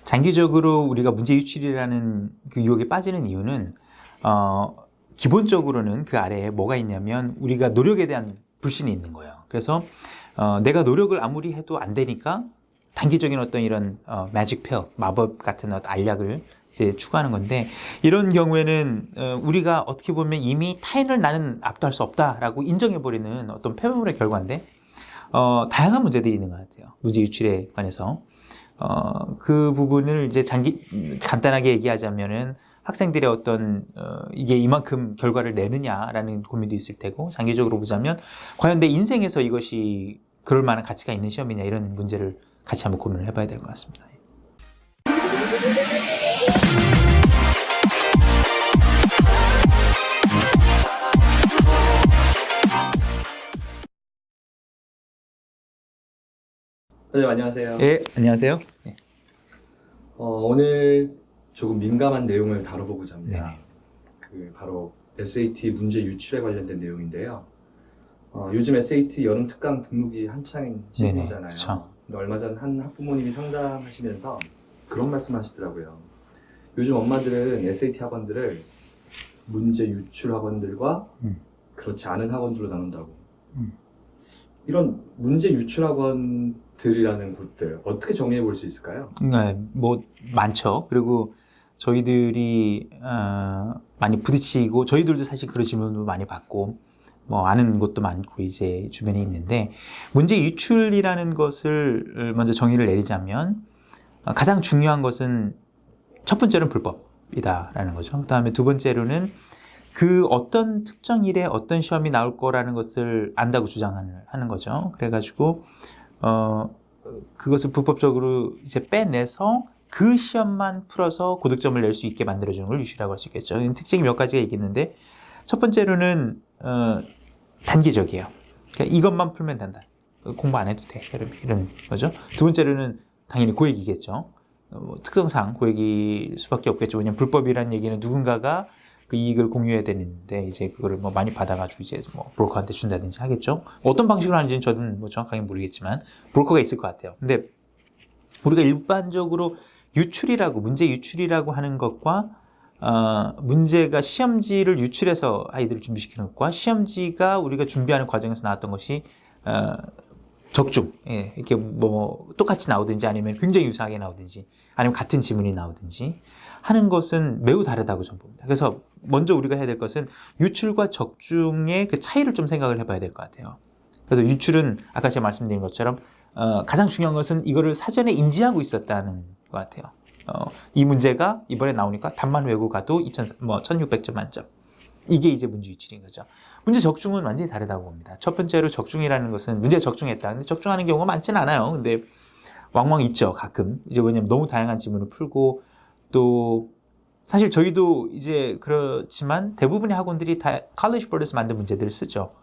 장기적으로 우리가 문제 유출이라는 그 유혹에 빠지는 이유는 기본적으로는 그 아래에 뭐가 있냐면 우리가 노력에 대한 불신이 있는 거예요. 그래서 내가 노력을 아무리 해도 안 되니까 단기적인 어떤 이런 매직 필, 마법 같은 어떤 알약을 이제 추구하는 건데, 이런 경우에는 우리가 어떻게 보면 이미 타인을 나는 압도할 수 없다라고 인정해버리는 어떤 패배물의 결과인데, 다양한 문제들이 있는 것 같아요. 문제 유출에 관해서. 그 부분을 이제 간단하게 얘기하자면은 학생들의 어떤 이게 이만큼 결과를 내느냐라는 고민도 있을 테고, 장기적으로 보자면 과연 내 인생에서 이것이 그럴 만한 가치가 있는 시험이냐, 이런 문제를 같이 한번 고민을 해봐야 될 것 같습니다. 선생님 안녕하세요. 예, 안녕하세요. 네. 오늘 조금 민감한 내용을 다뤄보고자 합니다. 네네. 바로 SAT 문제 유출에 관련된 내용인데요. 요즘 SAT 여름 특강 등록이 한창인 시즌이잖아요. 근데 얼마 전 한 학부모님이 상담하시면서 그런 말씀하시더라고요. 요즘 엄마들은 SAT 학원들을 문제 유출 학원들과 그렇지 않은 학원들로 나눈다고. 이런 문제 유출 학원들이라는 곳들 어떻게 정리해 볼 수 있을까요? 네, 뭐 많죠. 그리고 저희들이 많이 부딪히고, 저희들도 사실 그런 질문도 많이 받고, 뭐 아는 것도 많고 이제 주변에 있는데, 문제 유출이라는 것을 먼저 정의를 내리자면 가장 중요한 것은 첫 번째로는 불법이다라는 거죠. 그다음에 두 번째로는 그 어떤 특정 일에 어떤 시험이 나올 거라는 것을 안다고 주장하는 거죠. 그래가지고 그것을 불법적으로 이제 빼내서 그 시험만 풀어서 고득점을 낼 수 있게 만들어주는 걸 유출이라고 할 수 있겠죠. 특징이 몇 가지가 있겠는데, 첫 번째로는 단기적이에요. 그러니까 이것만 풀면 된다, 공부 안 해도 돼, 이런 거죠. 두 번째로는 당연히 고액이겠죠. 특성상 고액일 수밖에 없겠죠. 왜냐하면 불법이라는 얘기는 누군가가 그 이익을 공유해야 되는데, 이제 그거를 뭐 많이 받아가지고 이제 뭐 브로커한테 준다든지 하겠죠. 어떤 방식으로 하는지는 저는 뭐 정확하게 모르겠지만 브로커가 있을 것 같아요. 근데 우리가 일반적으로 유출이라고, 문제 유출이라고 하는 것과 문제가 시험지를 유출해서 아이들을 준비시키는 것과 시험지가 우리가 준비하는 과정에서 나왔던 것이 적중, 예, 이렇게 뭐 똑같이 나오든지 아니면 굉장히 유사하게 나오든지 아니면 같은 지문이 나오든지 하는 것은 매우 다르다고 저는 봅니다. 그래서 먼저 우리가 해야 될 것은 유출과 적중의 그 차이를 좀 생각을 해봐야 될 것 같아요. 그래서 유출은 아까 제가 말씀드린 것처럼 가장 중요한 것은 이거를 사전에 인지하고 있었다는 것 같아요. 이 문제가 이번에 나오니까 답만 외우고 가도 1600점 만점. 이게 이제 문제 유출인 거죠. 문제 적중은 완전히 다르다고 봅니다. 첫 번째로 적중이라는 것은 문제 적중했다. 근데 적중하는 경우가 많지는 않아요. 근데 왕왕 있죠, 가끔. 이제 왜냐면 너무 다양한 지문을 풀고, 또 사실 저희도 이제 그렇지만 대부분의 학원들이 다 컬리지 보드에서 만든 문제들을 쓰죠.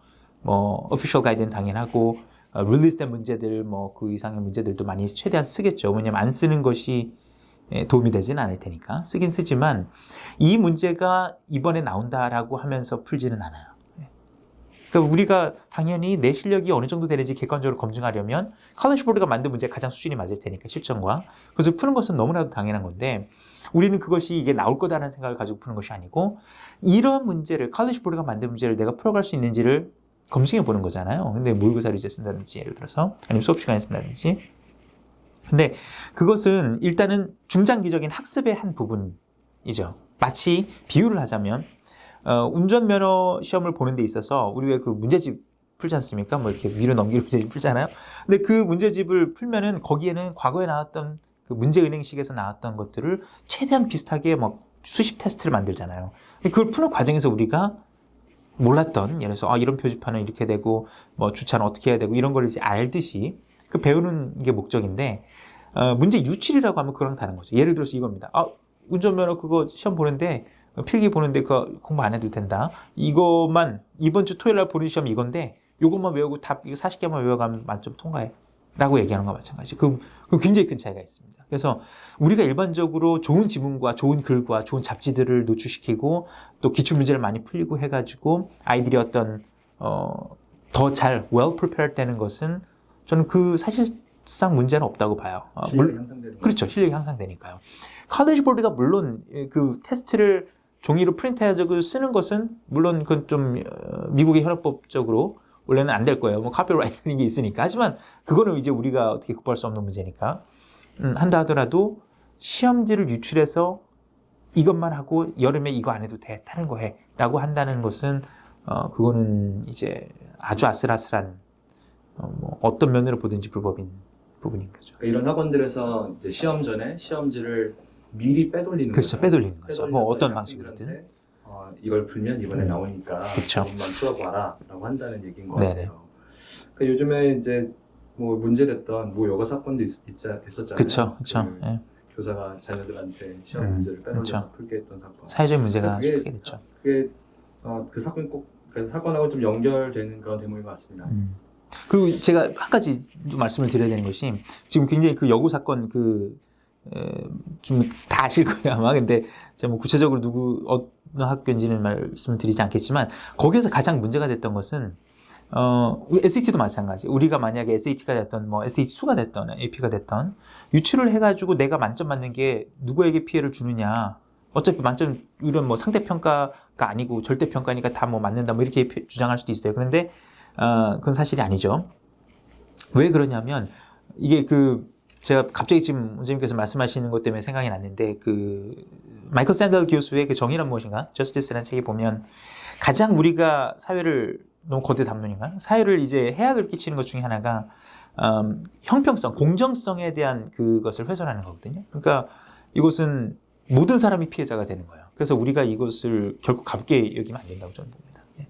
뭐 오피셜 가이드는 당연하고 릴리스된 문제들, 뭐 그 이상의 문제들도 많이 최대한 쓰겠죠. 왜냐면 안 쓰는 것이 도움이 되지는 않을 테니까 쓰긴 쓰지만, 이 문제가 이번에 나온다라고 하면서 풀지는 않아요. 그러니까 우리가 당연히 내 실력이 어느 정도 되는지 객관적으로 검증하려면 컬리지 보드가 만든 문제가 가장 수준이 맞을 테니까, 실전과. 그래서 푸는 것은 너무나도 당연한 건데, 우리는 그것이 이게 나올 거다라는 생각을 가지고 푸는 것이 아니고, 이런 문제를, 컬리지 보드가 만든 문제를 내가 풀어갈 수 있는지를 검증해 보는 거잖아요. 근데 모의고사를 이제 쓴다든지, 예를 들어서 아니면 수업 시간에 쓴다든지. 근데 그것은 일단은 중장기적인 학습의 한 부분이죠. 마치 비유를 하자면 운전면허 시험을 보는 데 있어서 우리 왜 그 문제집 풀지 않습니까? 뭐 이렇게 위로 넘기는 문제집 풀잖아요. 근데 그 문제집을 풀면은 거기에는 과거에 나왔던 그 문제은행식에서 나왔던 것들을 최대한 비슷하게 막 수십 테스트를 만들잖아요. 그걸 푸는 과정에서 우리가 몰랐던, 예를 들어서 이런 표지판은 이렇게 되고 뭐 주차는 어떻게 해야 되고 이런 걸 이제 알듯이 그 배우는 게 목적인데, 문제 유출이라고 하면 그거랑 다른 거죠. 예를 들어서 이겁니다. 운전면허 그거 시험 보는데, 필기 보는데 그거 공부 안 해도 된다. 이것만 이번 주 토요일 날 보는 시험 이건데 이것만 외우고 답 이거 40개만 외워가면 만점 통과해 라고 얘기하는 거와 마찬가지. 그 굉장히 큰 차이가 있습니다. 그래서 우리가 일반적으로 좋은 지문과 좋은 글과 좋은 잡지들을 노출시키고 또 기출문제를 많이 풀리고 해가지고 아이들이 어떤 더 잘 well prepared 되는 것은, 저는 그 사실 상 문제는 없다고 봐요. 실력이 향상되는 그렇죠. 실력이 향상되니까요. 칼리지 보드가 물론 그 테스트를 종이로 프린트해가지고 쓰는 것은 물론 그건 좀 미국의 현행법적으로 원래는 안 될 거예요. 뭐 카피라이트라는 게 있으니까. 하지만 그거는 이제 우리가 어떻게 극복할 수 없는 문제니까. 한다 하더라도 시험지를 유출해서 이것만 하고 여름에 이거 안 해도 돼. 다른 거 해. 라고 한다는 것은 그거는 이제 아주 아슬아슬한 뭐 어떤 면으로 보든지 불법인 부분인 거죠. 그러니까 이런 학원들에서 이제 시험 전에 시험지를 미리 빼돌리는 그렇죠. 거죠. 빼돌리는 거죠. 뭐 빼돌려서 어떤 학생들한테, 방식이든. 이걸 풀면 이번에 나오니까 그쵸. 조금만 풀어봐라 라고 한다는 얘기인 것 네네. 같아요. 그러니까 요즘에 이제 뭐 문제됐던 뭐 여가 사건도 있었잖아요. 그렇죠. 그렇죠. 그 예. 교사가 자녀들한테 시험 문제를 빼돌려서 그쵸. 풀게 했던 사건. 사회적인 문제가 그게- 크게 됐죠. 그게 그 사건 그 사건하고 좀 연결되는 그런 대목인 것 같습니다. 그리고 제가 한 가지 좀 말씀을 드려야 되는 것이 지금 굉장히 그 여고 사건 좀 다 아실 거예요 아마. 근데 제가 뭐 구체적으로 누구 어느 학교인지는 말씀을 드리지 않겠지만 거기에서 가장 문제가 됐던 것은 SAT도 마찬가지. 우리가 만약에 SAT가 됐던 뭐 SAT 수가 됐던 AP가 됐던 유출을 해가지고 내가 만점 맞는 게 누구에게 피해를 주느냐. 어차피 만점 이런 뭐 상대평가가 아니고 절대평가니까 다 뭐 맞는다 뭐 이렇게 주장할 수도 있어요. 그런데 그건 사실이 아니죠. 왜 그러냐면 이게 제가 갑자기 지금 원장님께서 말씀하시는 것 때문에 생각이 났는데 마이클 샌델 교수의 그 정의란 무엇인가? 저스티스라는 책에 보면 가장 우리가 사회를 너무 거대 담론인가? 사회를 이제 해악을 끼치는 것 중에 하나가 형평성, 공정성에 대한 그것을 훼손하는 거거든요. 그러니까 이것은 모든 사람이 피해자가 되는 거예요. 그래서 우리가 이것을 결코 가볍게 여기면 안 된다고 저는 봅니다. 예.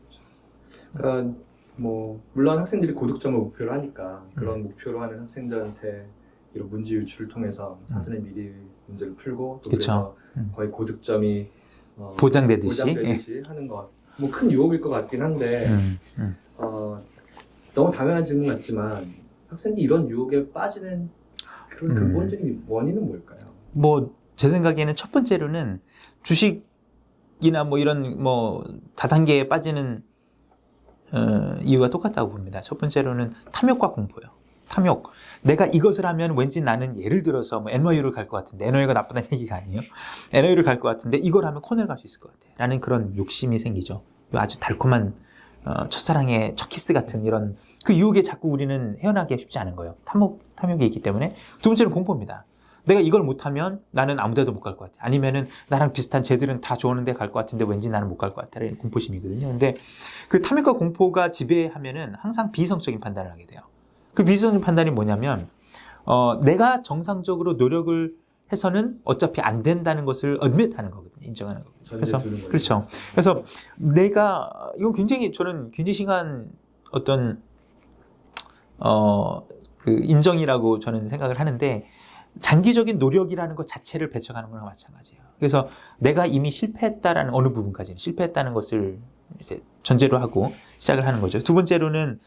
그러니까 뭐 물론 학생들이 고득점을 목표로 하니까 그런 목표로 하는 학생들한테 이런 문제 유출을 통해서 사전에 미리 문제를 풀고 또 그쵸. 그래서 거의 고득점이 보장되듯이 하는 것 뭐 큰 유혹일 것 같긴 한데 너무 당연한 질문 같지만 학생들이 이런 유혹에 빠지는 그런 근본적인 원인은 뭘까요? 뭐 제 생각에는 첫 번째로는 주식이나 뭐 이런 뭐 다단계에 빠지는 이유가 똑같다고 봅니다. 첫 번째로는 탐욕과 공포요. 탐욕. 내가 이것을 하면 왠지 나는 예를 들어서 뭐 NYU를 갈 것 같은데, NYU가 나쁘다는 얘기가 아니에요. NYU를 갈 것 같은데 이걸 하면 코넬 갈 수 있을 것 같아. 라는 그런 욕심이 생기죠. 아주 달콤한 첫사랑의 첫 키스 같은 이런 그 유혹에 자꾸 우리는 헤어나기 쉽지 않은 거예요. 탐욕이 있기 때문에. 두 번째는 공포입니다. 내가 이걸 못하면 나는 아무 데도 못 갈 것 같아. 아니면은 나랑 비슷한 쟤들은 다 좋은 데 갈 것 같은데 왠지 나는 못 갈 것 같아. 라는 공포심이거든요. 근데 그 탐욕과 공포가 지배하면은 항상 비이성적인 판단을 하게 돼요. 그 비이성적인 판단이 뭐냐면, 내가 정상적으로 노력을 해서는 어차피 안 된다는 것을 admit하는 거거든요. 인정하는 거거든요. 그래서, 그렇죠. 그래서 이건 굉장히 저는 굉장히 심한 어떤, 인정이라고 저는 생각을 하는데, 장기적인 노력이라는 것 자체를 배척하는 거랑 마찬가지예요. 그래서 내가 이미 실패했다라는 어느 부분까지는 실패했다는 것을 이제 전제로 하고 시작을 하는 거죠. 두 번째로는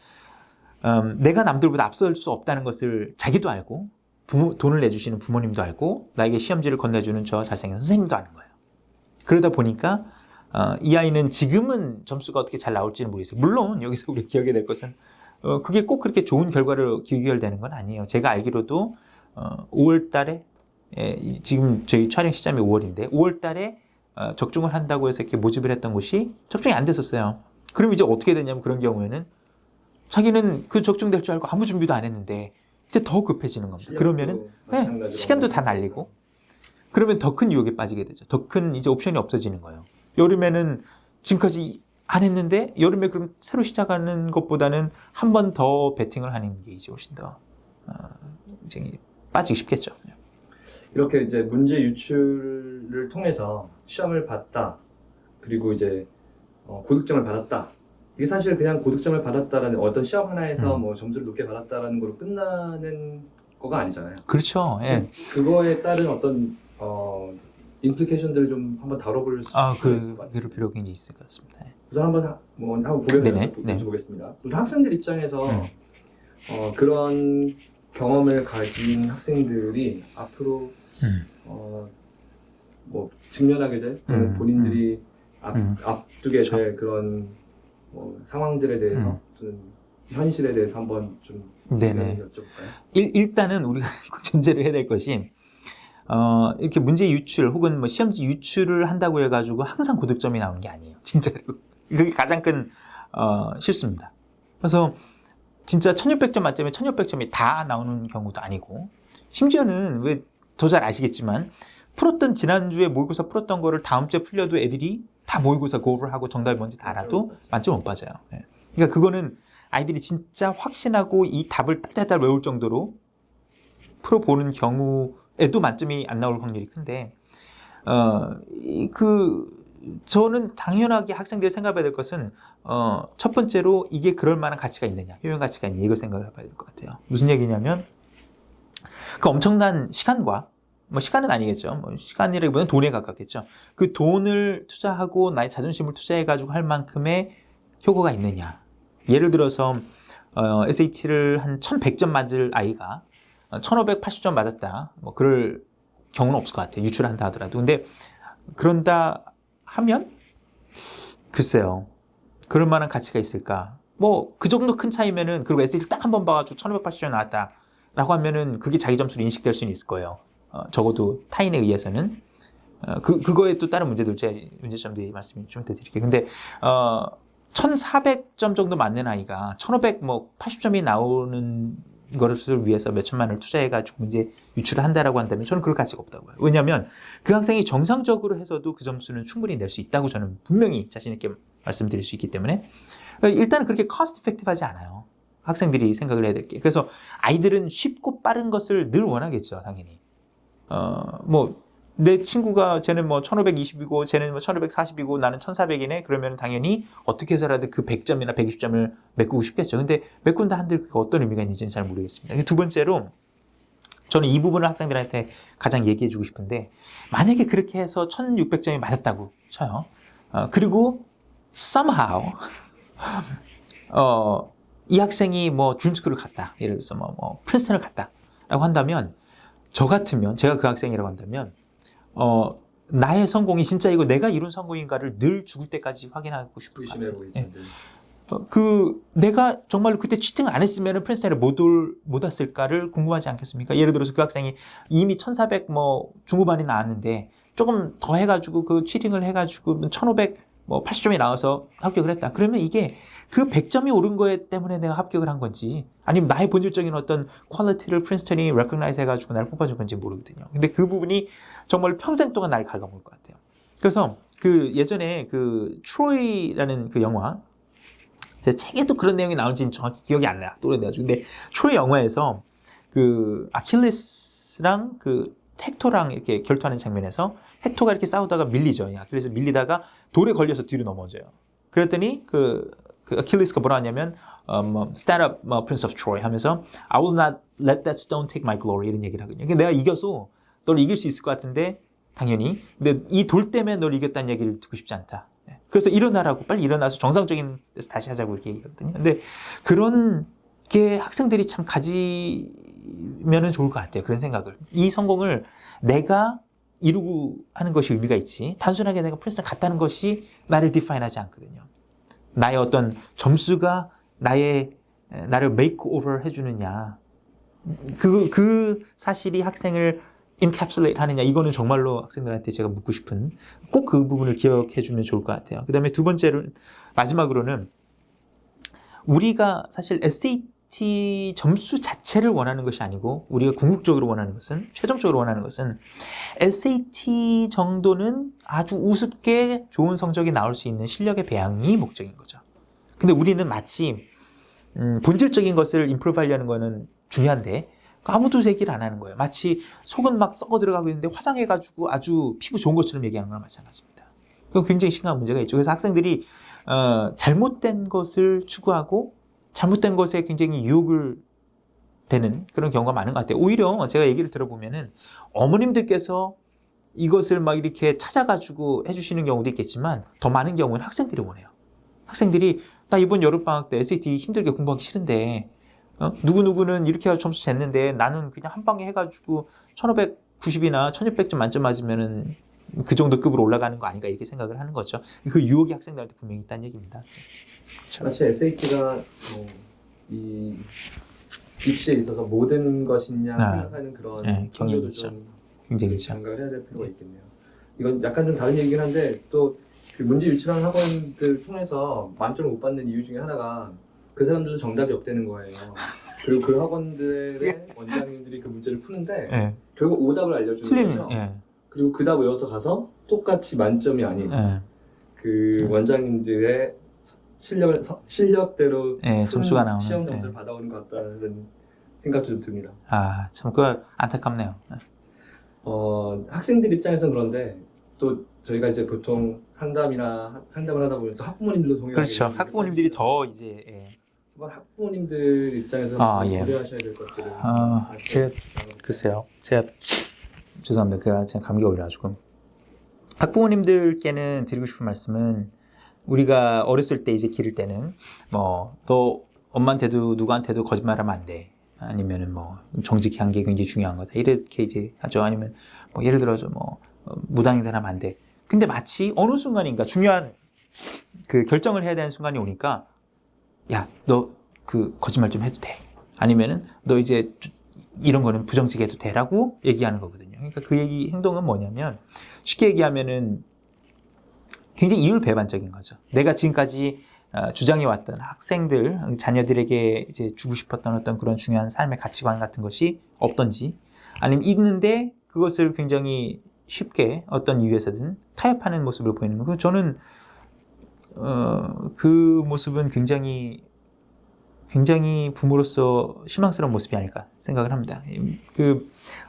내가 남들보다 앞설 수 없다는 것을 자기도 알고 돈을 내주시는 부모님도 알고 나에게 시험지를 건네주는 저 잘생긴 선생님도 아는 거예요. 그러다 보니까 이 아이는 지금은 점수가 어떻게 잘 나올지는 모르겠어요. 물론 여기서 우리 기억해야 될 것은 그게 꼭 그렇게 좋은 결과로 귀결되는 건 아니에요. 제가 알기로도 5월 달에 지금 저희 촬영 시점이 5월인데 5월 달에 적중을 한다고 해서 이렇게 모집을 했던 곳이 적중이 안 됐었어요. 그럼 이제 어떻게 되냐면 그런 경우에는 자기는 그 적중될 줄 알고 아무 준비도 안 했는데 이제 더 급해지는 겁니다. 그러면은 시간도 다 날리고 그러면 더 큰 유혹에 빠지게 되죠. 더 큰 이제 옵션이 없어지는 거예요. 여름에는 지금까지 안 했는데 여름에 그럼 새로 시작하는 것보다는 한 번 더 베팅을 하는 게 이제 훨씬 더 굉장히 빠지기 쉽겠죠. 이렇게 이제 문제 유출을 통해서 시험을 봤다. 그리고 이제 고득점을 받았다. 이게 사실 그냥 고득점을 받았다라는 어떤 시험 하나에서 뭐 점수를 높게 받았다라는 걸로 끝나는 거가 아니잖아요. 그렇죠. 예. 그거에 따른 어떤 임플리케이션들을 좀 한번 다뤄볼 수 있을 것 같아요. 그럴 필요가 굉장히 있을 것 같습니다. 우선 한번 보겠습니다. 학생들 입장에서 그런 경험을 가진 학생들이 앞으로 뭐 직면하게 될 본인들이 앞두게 될 그런 상황들에 대해서 저는 현실에 대해서 한번 좀 네네. 여쭤볼까요? 일단은 우리가 전제를 해야 될 것이 이렇게 문제 유출 혹은 뭐 시험지 유출을 한다고 해가지고 항상 고득점이 나오는 게 아니에요. 진짜로. 그게 가장 큰 실수입니다. 그래서 진짜 1600점 만점에 1600점이 다 나오는 경우도 아니고 심지어는 왜 더 잘 아시겠지만 풀었던 지난주에 모의고사 풀었던 거를 다음 주에 풀려도 애들이 다 모의고사 고를 하고 정답이 뭔지 다 알아도 만점 못 맞아요. 네. 그러니까 그거는 아이들이 진짜 확신하고 이 답을 딸딸딸 외울 정도로 풀어보는 경우에도 만점이 안 나올 확률이 큰데 저는 당연하게 학생들이 생각해야 될 것은 첫 번째로 이게 그럴 만한 가치가 있느냐, 효용 가치가 있느냐 이걸 생각을 해봐야 될 것 같아요. 무슨 얘기냐면 그 엄청난 시간과 뭐 시간은 아니겠죠. 뭐 시간이라기보다는 돈에 가깝겠죠. 그 돈을 투자하고 나의 자존심을 투자해가지고 할 만큼의 효과가 있느냐. 예를 들어서 SAT를 한 1100점 맞을 아이가 1580점 맞았다. 뭐 그럴 경우는 없을 것 같아요. 유출한다 하더라도. 근데 그런다 하면 글쎄요. 그럴 만한 가치가 있을까? 뭐 그 정도 큰 차이면은 그리고 SAT 딱 한 번 봐가지고 1580점 나왔다. 라고 하면은 그게 자기 점수로 인식될 수는 있을 거예요. 적어도 타인에 의해서는. 그거에 또 다른 문제점들이 말씀을 좀 드릴게요. 근데 1400점 정도 맞는 아이가 1580점이 나오는 것을 위해서 몇 천만을 투자해가지고 문제 유출을 한다라고 한다면 저는 그럴 가치가 없다고 봐요. 왜냐하면 그 학생이 정상적으로 해서도 그 점수는 충분히 낼 수 있다고 저는 분명히 자신 있게 말씀드릴 수 있기 때문에 일단은 그렇게 cost effective하지 않아요. 학생들이 생각을 해야 될 게. 그래서 아이들은 쉽고 빠른 것을 늘 원하겠죠, 당연히. 내 친구가 쟤는 뭐 1520이고 쟤는 뭐 1540이고 나는 1400이네. 그러면 당연히 어떻게 해서라도 그 100점이나 120점을 메꾸고 싶겠죠. 근데 메꾼다 한들 그게 어떤 의미가 있는지는 잘 모르겠습니다. 두 번째로 저는 이 부분을 학생들한테 가장 얘기해 주고 싶은데 만약에 그렇게 해서 1600점이 맞았다고 쳐요. 그리고 somehow 이 학생이 뭐 드림스쿨을 갔다. 예를 들어서 뭐 프린스턴을 갔다라고 한다면 저 같으면 제가 그 학생이라고 한다면 나의 성공이 진짜 이거 내가 이룬 성공인가를 늘 죽을 때까지 확인하고 싶을 것 같아요. 네. 내가 정말로 그때 치팅 안 했으면 프린스턴에 못 왔을까를 궁금하지 않겠습니까? 예를 들어서 그 학생이 이미 1400 뭐 중후반이 나왔는데 조금 더 해가지고 그 치팅을 해가지고 1500 뭐 80점이 나와서 합격을 했다. 그러면 이게 그 100점이 오른 거에 때문에 내가 합격을 한 건지 아니면 나의 본질적인 어떤 퀄리티를 프린스턴이 recognize 해가지고 나를 뽑아준 건지 모르거든요. 근데 그 부분이 정말 평생 동안 나를 갉아먹을 것 같아요. 그래서 그 예전에 그 트로이라는 그 영화 제 책에도 그런 내용이 나온지는 정확히 기억이 안 나요. 또 오래돼가지고. 근데 트로이 영화에서 그 아킬레스랑 그 헥토랑 이렇게 결투하는 장면에서 헥토가 이렇게 싸우다가 밀리죠. 아킬레스 밀리다가 돌에 걸려서 뒤로 넘어져요. 그랬더니 그 아킬레스가 뭐라 하냐면 stand up, Prince of Troy 하면서 I will not let that stone take my glory 이런 얘기를 하거든요. 그러니까 내가 이겨서 널 이길 수 있을 것 같은데 당연히 근데 이 돌 때문에 널 이겼다는 얘기를 듣고 싶지 않다. 그래서 일어나라고 빨리 일어나서 정상적인 데서 다시 하자고 이렇게 얘기하거든요. 근데 그런 게 학생들이 참 가지면은 좋을 것 같아요. 그런 생각을. 이 성공을 내가 이루고 하는 것이 의미가 있지. 단순하게 내가 프린스턴 갔다는 것이 나를 디파인하지 않거든요. 나의 어떤 점수가 나를 메이크오버 해주느냐. 그 사실이 학생을 인캡슐레이트 하느냐. 이거는 정말로 학생들한테 제가 묻고 싶은 꼭 그 부분을 기억해 주면 좋을 것 같아요. 그 다음에 두 번째로 마지막으로는 우리가 사실 SAT 점수 자체를 원하는 것이 아니고 우리가 궁극적으로 원하는 것은 최종적으로 원하는 것은 SAT 정도는 아주 우습게 좋은 성적이 나올 수 있는 실력의 배양이 목적인 거죠. 근데 우리는 마치 본질적인 것을 임프루브하려는 거는 중요한데 아무도 얘기를 안 하는 거예요. 마치 속은 막 썩어 들어가고 있는데 화장해가지고 아주 피부 좋은 것처럼 얘기하는 거랑 마찬가지입니다. 그건 굉장히 심각한 문제가 있죠. 그래서 학생들이 잘못된 것을 추구하고 잘못된 것에 굉장히 유혹을 되는 그런 경우가 많은 것 같아요. 오히려 제가 얘기를 들어보면은 어머님들께서 이것을 막 이렇게 찾아가지고 해주시는 경우도 있겠지만 더 많은 경우는 학생들이 원해요. 학생들이 나 이번 여름방학 때 SAT 힘들게 공부하기 싫은데 누구누구는 이렇게 해서 점수 쟀는데 나는 그냥 한 방에 해가지고 1590이나 1600점 만점 맞으면은 그 정도 급으로 올라가는 거 아닌가 이렇게 생각을 하는 거죠. 그 유혹이 학생들한테 분명히 있다는 얘기입니다. 마치 SAT가 이 입시에 있어서 모든 것이냐 아, 생각하는 그런 네, 경향이 성격을 있죠. 좀 굉장히 있죠. 장가를 해야 될 필요가 있겠네요. 이건 약간 좀 다른 얘기긴 한데 또 그 문제 유출하는 학원들 통해서 만점을 못 받는 이유 중에 하나가 그 사람들도 정답이 없다는 거예요. 그리고 그 학원들의 원장님들이 그 문제를 푸는데 예. 결국 오답을 알려주는 틀린, 거죠. 예. 그리고 그 답 외워서 가서 똑같이 만점이 아닌 예. 그 원장님들의 실력대로 예, 푼 점수가 나오는, 시험 점수를 예. 받아오는 것 같다는 생각도 좀 듭니다. 아, 참, 그거 안타깝네요. 학생들 입장에서는 그런데 또 저희가 이제 보통 상담을 하다 보면 또 학부모님들도 동의하게 그렇죠. 되는 학부모님들이 게 더 이제, 예. 학부모님들 입장에서는 아, 예. 고려하셔야 될 것들을 제가, 글쎄요. 제가, 죄송합니다. 제가 감기가 걸려가지고. 학부모님들께는 드리고 싶은 말씀은 우리가 어렸을 때 이제 기를 때는 뭐, 너 엄마한테도 누구한테도 거짓말하면 안 돼. 아니면은 뭐, 정직히 한 게 굉장히 중요한 거다. 이렇게 이제 하죠. 아니면 뭐, 예를 들어서 뭐, 무당이들 하면 안 돼. 근데 마치 어느 순간인가 중요한 그 결정을 해야 되는 순간이 오니까 야, 너 그 거짓말 좀 해도 돼. 아니면은 너 이제 이런 거는 부정직해 해도 돼라고 얘기하는 거거든요. 그러니까 그 행동은 뭐냐면 쉽게 얘기하면은 굉장히 이율배반적인 거죠. 내가 지금까지 주장해왔던 학생들, 자녀들에게 이제 주고 싶었던 어떤 그런 중요한 삶의 가치관 같은 것이 없던지 아니면 있는데 그것을 굉장히 쉽게 어떤 이유에서든 타협하는 모습을 보이는 거고 저는 그 모습은 굉장히 부모로서 실망스러운 모습이 아닐까 생각을 합니다.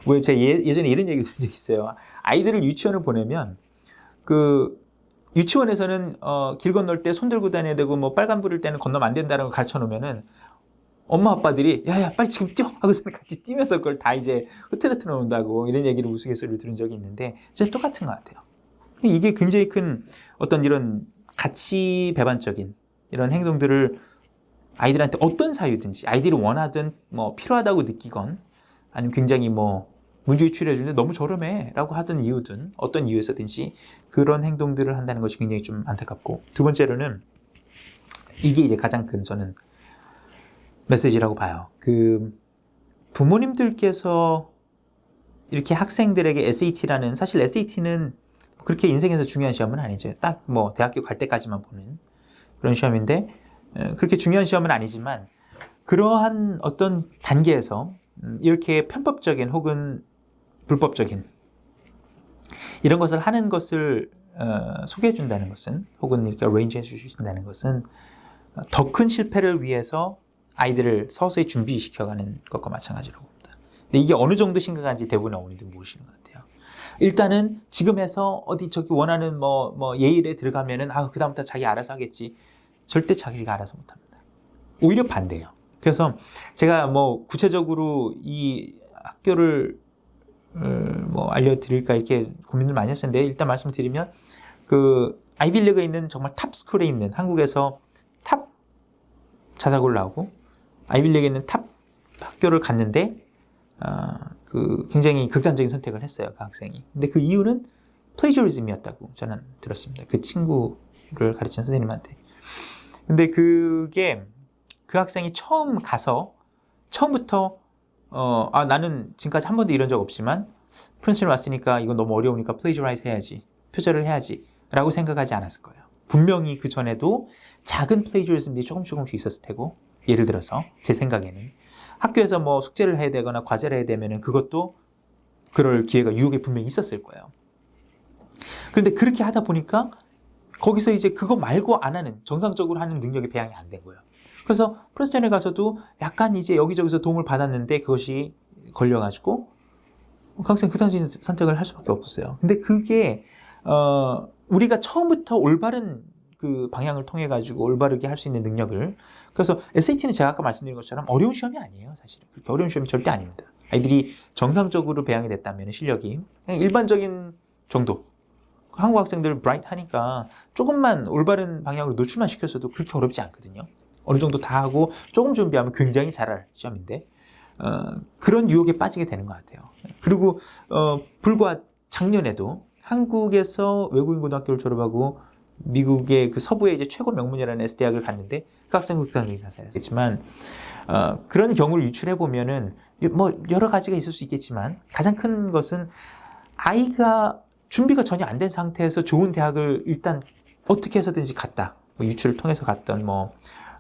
왜 제가 예전에 이런 얘기를 들은 적이 있어요. 아이들을 유치원을 보내면 유치원에서는 길 건널 때 손 들고 다녀야 되고 뭐 빨간불일 때는 건너면 안 된다는 걸 가르쳐 놓으면은 엄마 아빠들이 야야 빨리 지금 뛰어 하고서 같이 뛰면서 그걸 다 이제 흐트러뜨려 놓는다고 이런 얘기를 우스갯소리를 들은 적이 있는데 진짜 똑같은 것 같아요. 이게 굉장히 큰 어떤 이런 가치 배반적인 이런 행동들을 아이들한테 어떤 사유든지 아이들이 원하든 뭐 필요하다고 느끼건 아니면 굉장히 뭐 문제 유출해 주는데 너무 저렴해 라고 하던 이유든 어떤 이유에서든지 그런 행동들을 한다는 것이 굉장히 좀 안타깝고 두 번째로는 이게 이제 가장 큰 저는 메시지라고 봐요. 부모님들께서 이렇게 학생들에게 SAT라는 사실 SAT는 그렇게 인생에서 중요한 시험은 아니죠. 딱 뭐 대학교 갈 때까지만 보는 그런 시험인데 그렇게 중요한 시험은 아니지만 그러한 어떤 단계에서 이렇게 편법적인 혹은 불법적인 이런 것을 하는 것을 소개해 준다는 것은 혹은 이렇게 어레인지 해 주신다는 것은 더 큰 실패를 위해서 아이들을 서서히 준비시켜가는 것과 마찬가지라고 봅니다. 근데 이게 어느 정도 심각한지 대부분의 어머니들 모르시는 것 같아요. 일단은 지금 해서 어디 저기 원하는 뭐 예일에 들어가면은 그다음부터 자기 알아서 하겠지. 절대 자기가 알아서 못합니다. 오히려 반대예요. 그래서 제가 뭐 구체적으로 이 학교를 뭐 알려드릴까 이렇게 고민을 많이 했었는데 일단 말씀드리면 아이비리그에 있는 정말 탑 스쿨에 있는 한국에서 탑 자사고를 나오고 아이비리그에 있는 탑 학교를 갔는데 굉장히 극단적인 선택을 했어요. 그 학생이. 근데 그 이유는 플레이저리즘이었다고 저는 들었습니다. 그 친구를 가르친 선생님한테. 근데 그게 그 학생이 처음 가서 처음부터 나는 지금까지 한 번도 이런 적 없지만 프린스턴 왔으니까 이건 너무 어려우니까 플레이저라이즈 해야지 표절을 해야지 라고 생각하지 않았을 거예요. 분명히 그 전에도 작은 플레이저리즘들이 조금씩 있었을 테고 예를 들어서 제 생각에는 학교에서 뭐 숙제를 해야 되거나 과제를 해야 되면은 그것도 그럴 기회가 유혹이 분명히 있었을 거예요. 그런데 그렇게 하다 보니까 거기서 이제 그거 말고 안 하는 정상적으로 하는 능력이 배양이 안 된 거예요. 그래서 프린스턴에 가서도 약간 이제 여기저기서 도움을 받았는데 그것이 걸려가지고 그 학생 극단적인 선택을 할 수밖에 없었어요. 근데 그게 우리가 처음부터 올바른 그 방향을 통해 가지고 올바르게 할 수 있는 능력을 그래서 SAT는 제가 아까 말씀드린 것처럼 어려운 시험이 아니에요. 사실은 그렇게 어려운 시험이 절대 아닙니다. 아이들이 정상적으로 배양이 됐다면 실력이 그냥 일반적인 정도 한국 학생들 브라이트하니까 조금만 올바른 방향으로 노출만 시켰어도 그렇게 어렵지 않거든요. 어느 정도 다 하고 조금 준비하면 굉장히 잘할 시험인데 그런 유혹에 빠지게 되는 것 같아요. 그리고 불과 작년에도 한국에서 외국인 고등학교를 졸업하고 미국의 그 서부의 이제 최고 명문이라는 S대학을 갔는데 그 학생은 극단적인 자살을 했지만 그런 경우를 유출해 보면은 뭐 여러 가지가 있을 수 있겠지만 가장 큰 것은 아이가 준비가 전혀 안 된 상태에서 좋은 대학을 일단 어떻게 해서든지 갔다. 뭐 유출을 통해서 갔던 뭐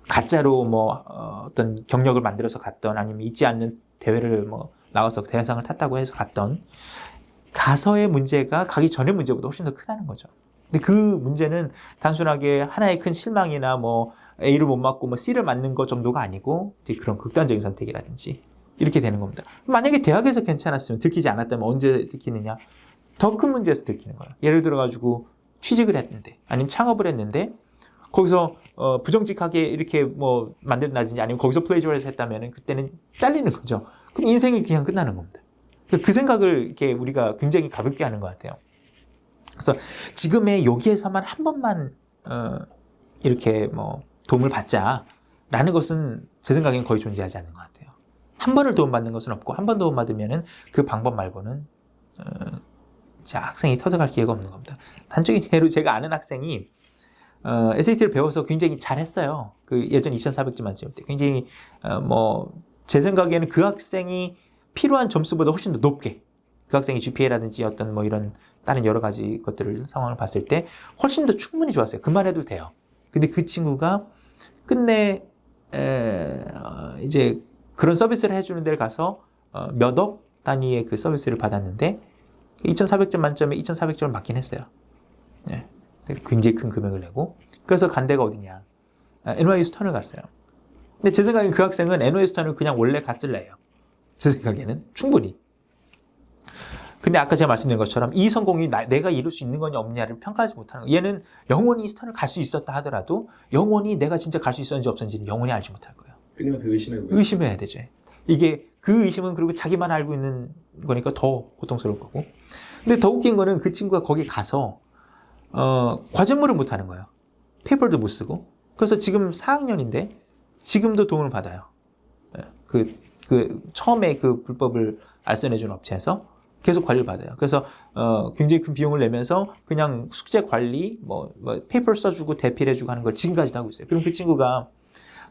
가짜로 뭐 어떤 경력을 만들어서 갔던 아니면 있지 않는 대회를 뭐 나와서 대상을 탔다고 해서 갔던 가서의 문제가 가기 전의 문제보다 훨씬 더 크다는 거죠. 근데 그 문제는 단순하게 하나의 큰 실망이나 뭐 A를 못 맞고 뭐 C를 맞는 것 정도가 아니고 그런 극단적인 선택이라든지 이렇게 되는 겁니다. 만약에 대학에서 괜찮았으면 들키지 않았다면 언제 들키느냐? 더 큰 문제에서 들키는 거예요. 예를 들어 가지고 취직을 했는데 아니면 창업을 했는데 거기서 부정직하게 이렇게 뭐 만들어나든지 아니면 거기서 플레이저라이즈 했다면 그때는 잘리는 거죠. 그럼 인생이 그냥 끝나는 겁니다. 그 생각을 이렇게 우리가 굉장히 가볍게 하는 것 같아요. 그래서 지금의 여기에서만 한 번만 이렇게 뭐 도움을 받자라는 것은 제 생각엔 거의 존재하지 않는 것 같아요. 한 번을 도움받는 것은 없고 한 번 도움받으면은 그 방법 말고는 학생이 터져갈 기회가 없는 겁니다. 단적인 예로 제가 아는 학생이 SAT를 배워서 굉장히 잘했어요. 그 예전 2,400점 만점 때 굉장히 제 생각에는 그 학생이 필요한 점수보다 훨씬 더 높게 그 학생이 GPA라든지 어떤 뭐 이런 다른 여러 가지 것들을 상황을 봤을 때 훨씬 더 충분히 좋았어요. 그만해도 돼요. 근데 그 친구가 끝내 이제 그런 서비스를 해주는 데를 가서 몇 억 단위의 그 서비스를 받았는데 2,400점 만점에 2,400점을 맞긴 했어요. 네. 굉장히 큰 금액을 내고 그래서 간 데가 어디냐? NYU 스턴을 갔어요. 근데 제 생각엔 그 학생은 NYU 스턴을 그냥 원래 갔을래요. 제 생각에는 충분히. 근데 아까 제가 말씀드린 것처럼 이 성공이 내가 이룰 수 있는 거냐 없냐를 평가하지 못하는 거예요. 얘는 영원히 스턴을 갈 수 있었다 하더라도 영원히 내가 진짜 갈 수 있었는지 없었는지는 영원히 알지 못할 거예요. 끊임없이 의심해야 되죠. 이게 그 의심은 그리고 자기만 알고 있는 거니까 더 고통스러울 거고. 근데 더 웃긴 거는 그 친구가 거기 가서 과제물을 못 하는 거예요. 페이퍼도 못 쓰고. 그래서 지금 4학년인데 지금도 도움을 받아요. 처음에 그 불법을 알선해준 업체에서 계속 관리를 받아요. 그래서 굉장히 큰 비용을 내면서 그냥 숙제 관리, 뭐 페이퍼 써주고 대필해주고 하는 걸 지금까지도 하고 있어요. 그럼 그 친구가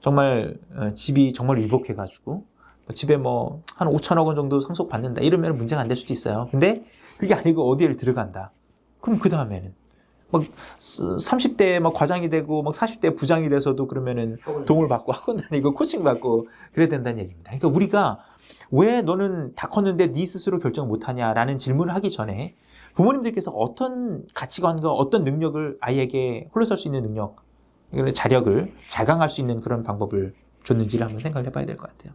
정말 집이 정말 위복해가지고 집에 뭐 한 5천억 원 정도 상속 받는다 이러면 문제가 안 될 수도 있어요. 근데 그게 아니고 어디를 들어간다. 그럼 그 다음에는 막 30대에 막 과장이 되고 막 40대에 부장이 돼서도 그러면은 도움을 받고 학원 다니고 코칭 받고 그래야 된다는 얘기입니다. 그러니까 우리가 왜 너는 다 컸는데 네 스스로 결정 못하냐라는 질문을 하기 전에 부모님들께서 어떤 가치관과 어떤 능력을 아이에게 홀로 설 수 있는 능력, 자력을 자강할 수 있는 그런 방법을 줬는지를 한번 생각을 해봐야 될 것 같아요.